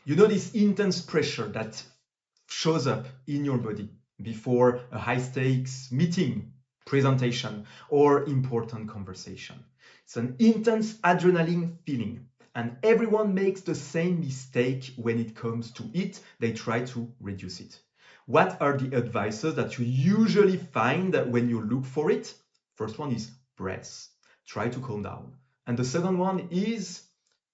You know this intense pressure that shows up in your body before a high stakes meeting, presentation, or important conversation. It's an intense adrenaline feeling, and everyone makes the same mistake when it comes to it. They try to reduce it. What are the advices that you usually find when you look for it? First one is breath. Try to calm down. And the second one is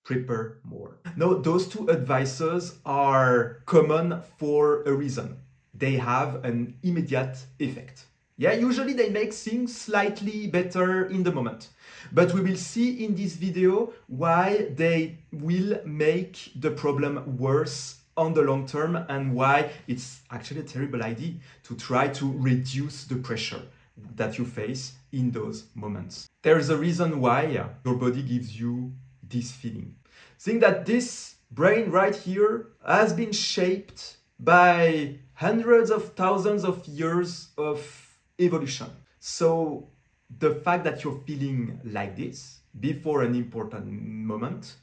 prepare more. No, those two advices are common for a reason. They have an immediate effect. Yeah, usually they make things slightly better in the moment. But we will see in this video why they will make the problem worse on the long term and why it's actually a terrible idea to try to reduce the pressure that you face in those moments. There is a reason why your body gives you this feeling. Think that this brain right here has been shaped by hundreds of thousands of years of evolution. So the fact that you're feeling like this before an important moment,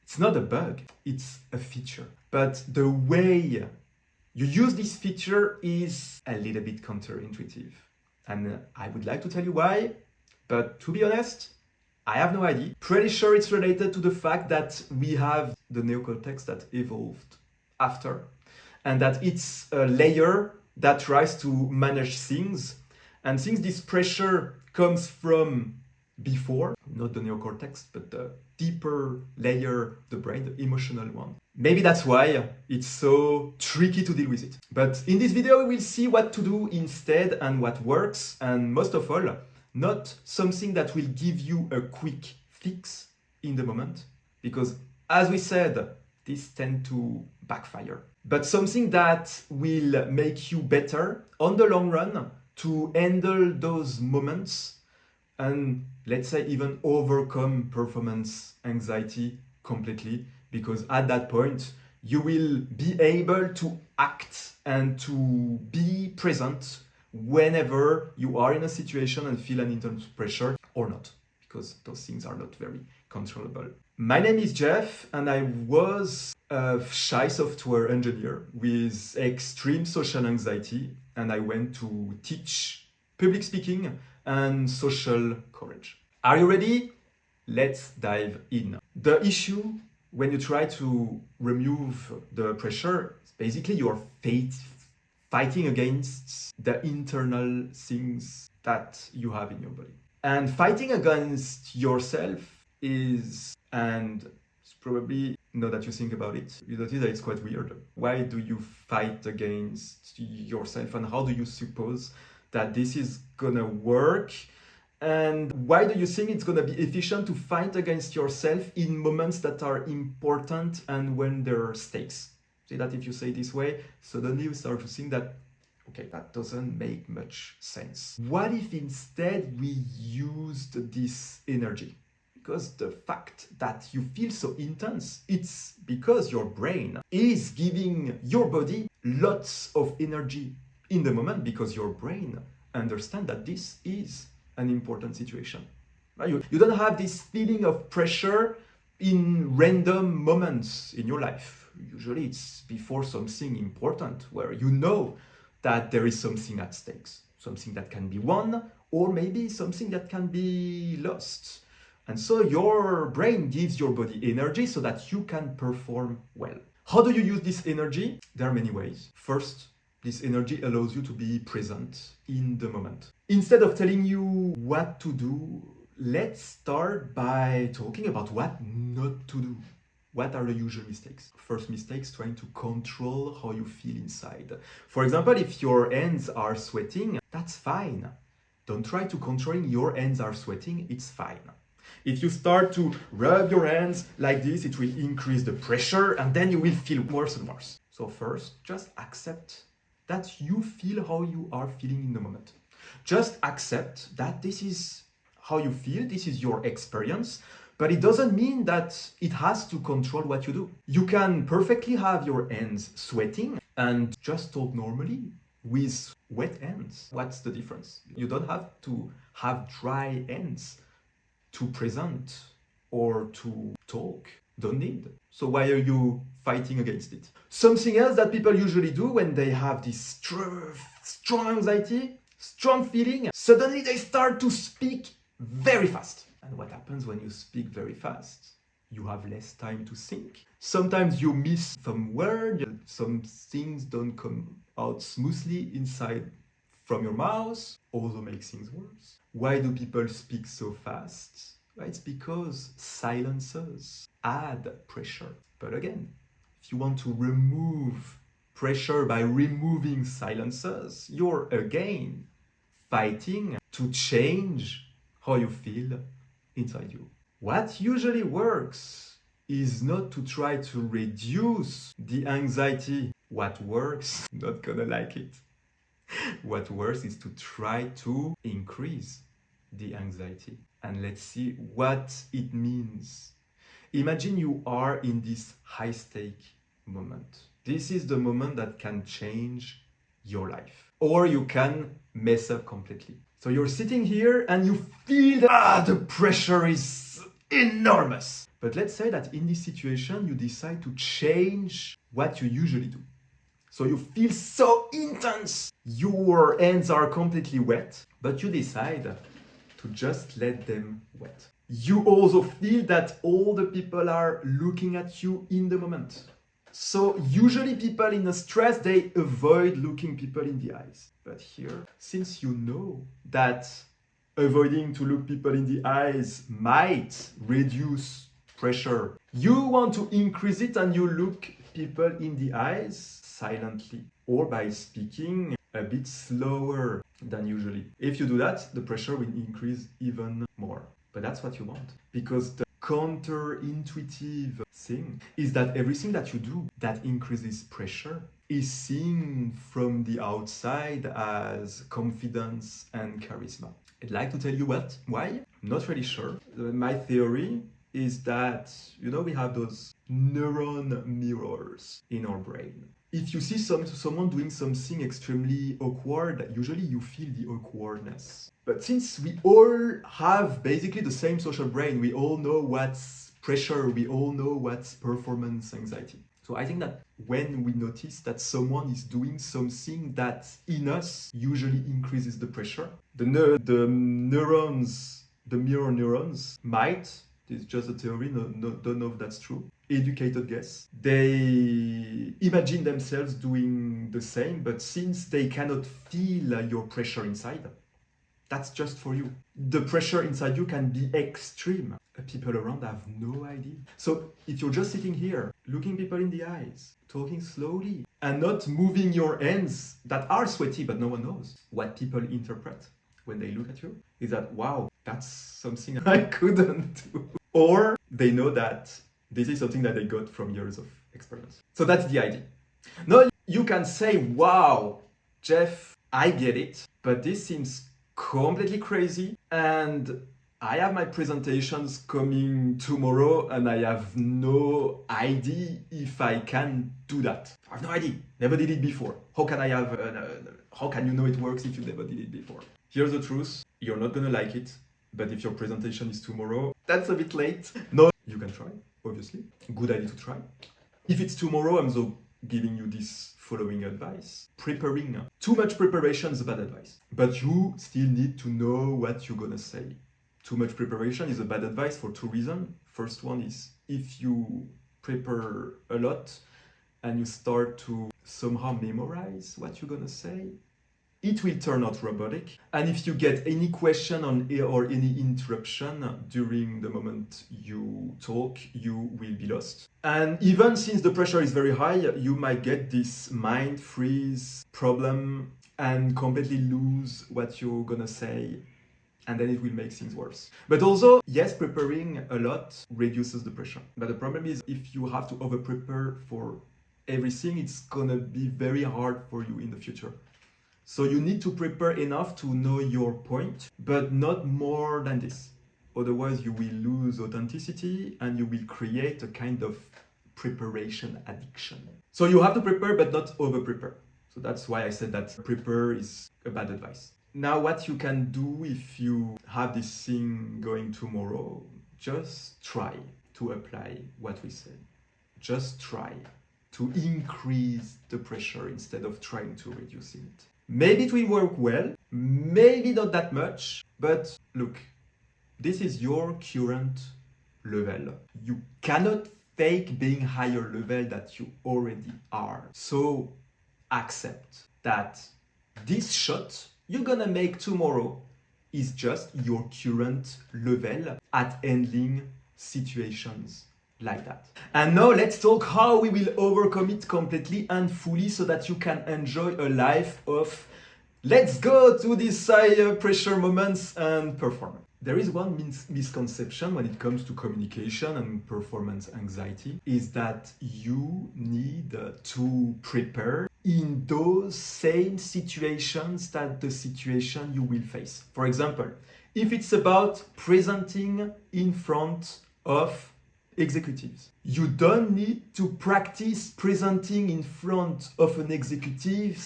it's not a bug, it's a feature. But the way you use this feature is a little bit counterintuitive. And I would like to tell you why, but to be honest, I have no idea. Pretty sure it's related to the fact that we have the neocortex that evolved after, and that it's a layer that tries to manage things. And since this pressure comes from before, not the neocortex, but the deeper layer, the brain, the emotional one. Maybe that's why it's so tricky to deal with it. But in this video, we will see what to do instead and what works, and most of all, not something that will give you a quick fix in the moment, because as we said, these tend to backfire, but something that will make you better on the long run to handle those moments and let's say even overcome performance anxiety completely, because at that point you will be able to act and to be present whenever you are in a situation and feel an intense pressure or not, because those things are not very controllable. My name is Jeff, and I was a shy software engineer with extreme social anxiety, and I went to teach public speaking and social courage. Are you ready? Let's dive in. The issue when you try to remove the pressure is basically your fighting against the internal things that you have in your body. And fighting against yourself is, and it's probably, now that you think about it, you notice that it's quite weird. Why do you fight against yourself, and how do you suppose that this is gonna work? And why do you think it's gonna be efficient to fight against yourself in moments that are important and when there are stakes? See that if you say it this way, suddenly you start to think that, okay, that doesn't make much sense. What if instead we used this energy? Because the fact that you feel so intense, it's because your brain is giving your body lots of energy in the moment, because your brain understands that this is an important situation. You don't have this feeling of pressure in random moments in your life. Usually it's before something important where you know that there is something at stakes, something that can be won, or maybe something that can be lost. And so your brain gives your body energy so that you can perform well. How do you use this energy? There are many ways. First, this energy allows you to be present in the moment. Instead of telling you what to do, let's start by talking about what not to do. What are the usual mistakes? First mistakes, trying to control how you feel inside. For example, if your hands are sweating, that's fine. Don't try to control your hands are sweating, it's fine. If you start to rub your hands like this, it will increase the pressure and then you will feel worse and worse. So first, just accept that you feel how you are feeling in the moment. Just accept that this is how you feel, this is your experience, but it doesn't mean that it has to control what you do. You can perfectly have your hands sweating and just talk normally with wet hands. What's the difference? You don't have to have dry hands to present or to talk. Don't need. So why are you fighting against it? Something else that people usually do when they have this strong anxiety, strong feeling, suddenly they start to speak very fast. And what happens when you speak very fast? You have less time to think. Sometimes you miss some word, some things don't come out smoothly inside from your mouth, also makes things worse. Why do people speak so fast? Well, it's because silencers add pressure. But again, if you want to remove pressure by removing silencers, you're again fighting to change how you feel inside you. What usually works is not to try to reduce the anxiety. What works, not gonna like it. What works is to try to increase the anxiety. And let's see what it means. Imagine you are in this high stake moment. This is the moment that can change your life. Or you can mess up completely. So you're sitting here and you feel that the pressure is enormous. But let's say that in this situation, you decide to change what you usually do. So you feel so intense, your hands are completely wet, but you decide to just let them wet. You also feel that all the people are looking at you in the moment. So usually people in a stress, they avoid looking people in the eyes. But here, since you know that avoiding to look people in the eyes might reduce pressure, you want to increase it and you look people in the eyes silently or by speaking a bit slower than usually. If you do that, the pressure will increase even more. But that's what you want, because the counterintuitive thing is that everything that you do that increases pressure is seen from the outside as confidence and charisma. I'd like to tell you why? Not really sure. My theory is that, we have those neuron mirrors in our brain. If you see someone doing something extremely awkward, usually you feel the awkwardness. But since we all have basically the same social brain, we all know what's pressure, we all know what's performance anxiety. So I think that when we notice that someone is doing something that in us usually increases the pressure, the neurons, the mirror neurons might, it's just a theory, don't know if that's true, educated guess, they imagine themselves doing the same, but since they cannot feel your pressure inside, that's just for you. The pressure inside you can be extreme. People around have no idea. So if you're just sitting here, looking people in the eyes, talking slowly, and not moving your hands that are sweaty, but no one knows, what people interpret when they look at you is that, wow, that's something I couldn't do. Or they know that this is something that they got from years of experience. So that's the idea. Now you can say, wow, Jeff, I get it, but this seems completely crazy, and I have my presentations coming tomorrow and I have no idea if I can do that. I have no idea. Never did it before. How can you know it works if you never did it before? Here's the truth. You're not gonna like it, but if your presentation is tomorrow, that's a bit late. No, you can try, obviously. Good idea to try. If it's tomorrow, I'm so giving you this following advice. Preparing. Too much preparation is a bad advice, but you still need to know what you're gonna say. Too much preparation is a bad advice for two reasons. First one is if you prepare a lot and you start to somehow memorize what you're gonna say, it will turn out robotic. And if you get any question or any interruption during the moment you talk, you will be lost. And even since the pressure is very high, you might get this mind freeze problem and completely lose what you're gonna say. And then it will make things worse. But also, yes, preparing a lot reduces the pressure. But the problem is if you have to over-prepare for everything, it's gonna be very hard for you in the future. So you need to prepare enough to know your point, but not more than this. Otherwise, you will lose authenticity and you will create a kind of preparation addiction. So you have to prepare, but not over-prepare. So that's why I said that prepare is a bad advice. Now, what you can do if you have this thing going tomorrow, just try to apply what we said. Just try to increase the pressure instead of trying to reduce it. Maybe it will work well, maybe not that much, but look, this is your current level. You cannot fake being higher level that you already are. So accept that this shot you're gonna make tomorrow is just your current level at handling situations like that. And now let's talk how we will overcome it completely and fully so that you can enjoy a life of let's go to these high pressure moments and perform. There is one misconception when it comes to communication and performance anxiety is that you need to prepare in those same situations that the situation you will face. For example, if it's about presenting in front of executives, you don't need to practice presenting in front of an executive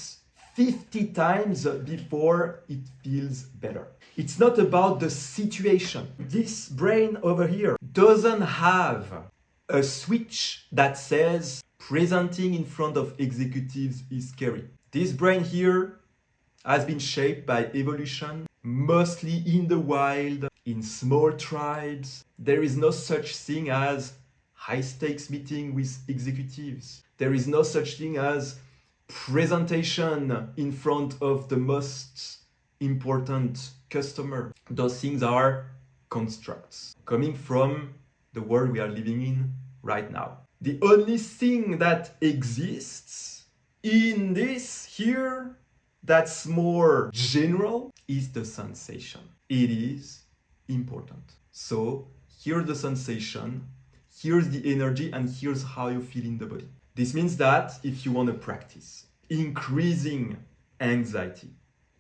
50 times before it feels better. It's not about the situation. This brain over here doesn't have a switch that says presenting in front of executives is scary. This brain here has been shaped by evolution, mostly in the wild, in small tribes. There is no such thing as high-stakes meeting with executives. There is no such thing as presentation in front of the most important customer. Those things are constructs coming from the world we are living in right now. The only thing that exists in this here that's more general is the sensation. It is important. So here's the sensation, here's the energy, and here's how you feel in the body. This means that if you want to practice increasing anxiety,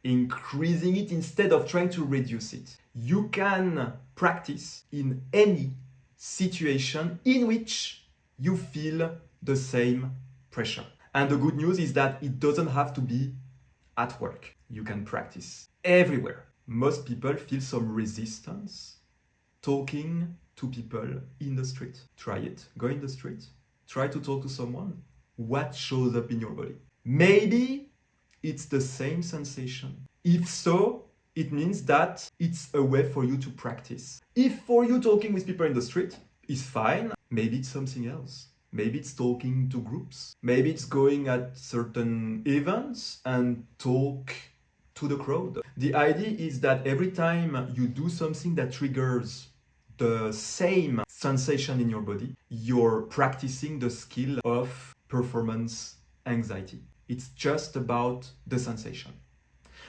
increasing it instead of trying to reduce it, you can practice in any situation in which you feel the same pressure. And the good news is that it doesn't have to be at work. You can practice everywhere. Most people feel some resistance talking to people in the street. Try it. Go in the street. Try to talk to someone. What shows up in your body? Maybe it's the same sensation. If so, it means that it's a way for you to practice. If for you talking with people in the street is fine, maybe it's something else. Maybe it's talking to groups. Maybe it's going at certain events and talk to the crowd. The idea is that every time you do something that triggers the same sensation in your body, you're practicing the skill of performance anxiety. It's just about the sensation.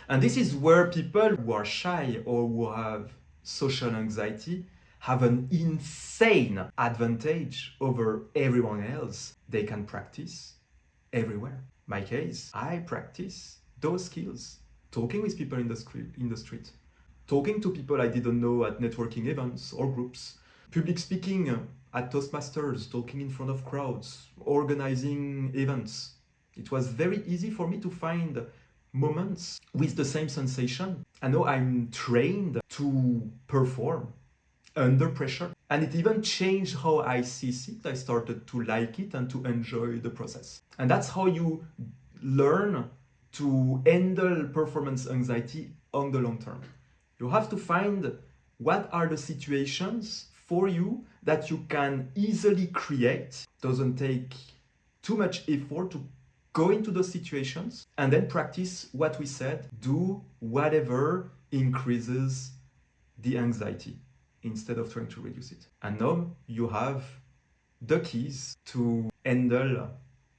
And this is where people who are shy or who have social anxiety have an insane advantage over everyone else. They can practice everywhere. My case, I practice those skills. Talking with people in the street, talking to people I didn't know at networking events or groups, public speaking at Toastmasters, talking in front of crowds, organizing events. It was very easy for me to find moments with the same sensation. I know I'm trained to perform under pressure, and it even changed how I see it. I started to like it and to enjoy the process. And that's how you learn to handle performance anxiety on the long term. You have to find what are the situations for you that you can easily create. Doesn't take too much effort to go into those situations, and then practice what we said. Do whatever increases the anxiety instead of trying to reduce it. And now you have the keys to handle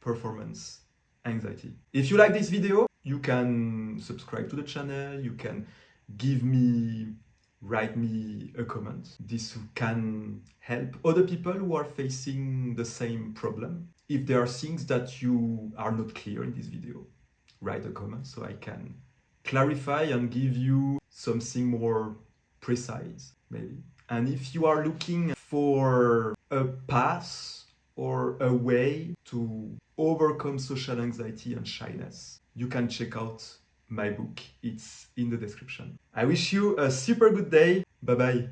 performance anxiety. If you like this video, you can subscribe to the channel, you can write me a comment. This can help other people who are facing the same problem. If there are things that you are not clear in this video, write a comment so I can clarify and give you something more precise, maybe. And if you are looking for a path or a way to overcome social anxiety and shyness, you can check out my book. It's in the description. I wish you a super good day. Bye-bye.